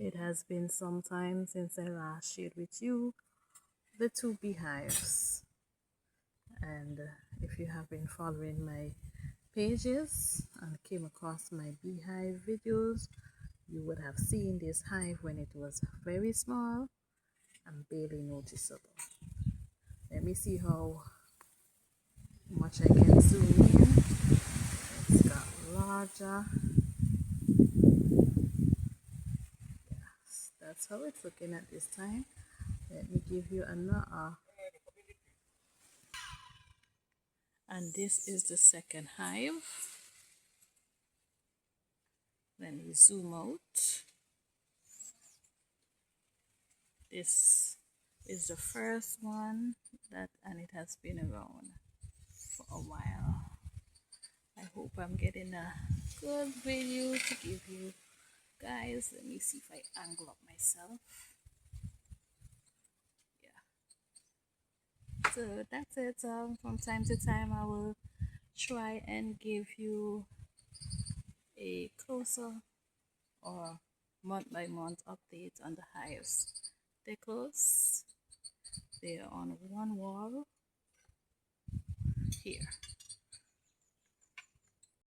It has been some time since I last shared with you the two beehives. And if you have been following my pages and came across my beehive videos, you would have seen this hive when it was very small and barely noticeable. Let me see how much I can zoom in. It's got larger. Yes, that's how it's looking at this time. Let me give you another. And this is the second hive. Let me zoom out. This is the first one and it has been around for a while. I hope I'm getting a good video to give you guys. Let me see if I angle up myself. Yeah. So that's it. From time to time I will try and give you a closer or month by month update on the hives. They're close. They're on one wall here.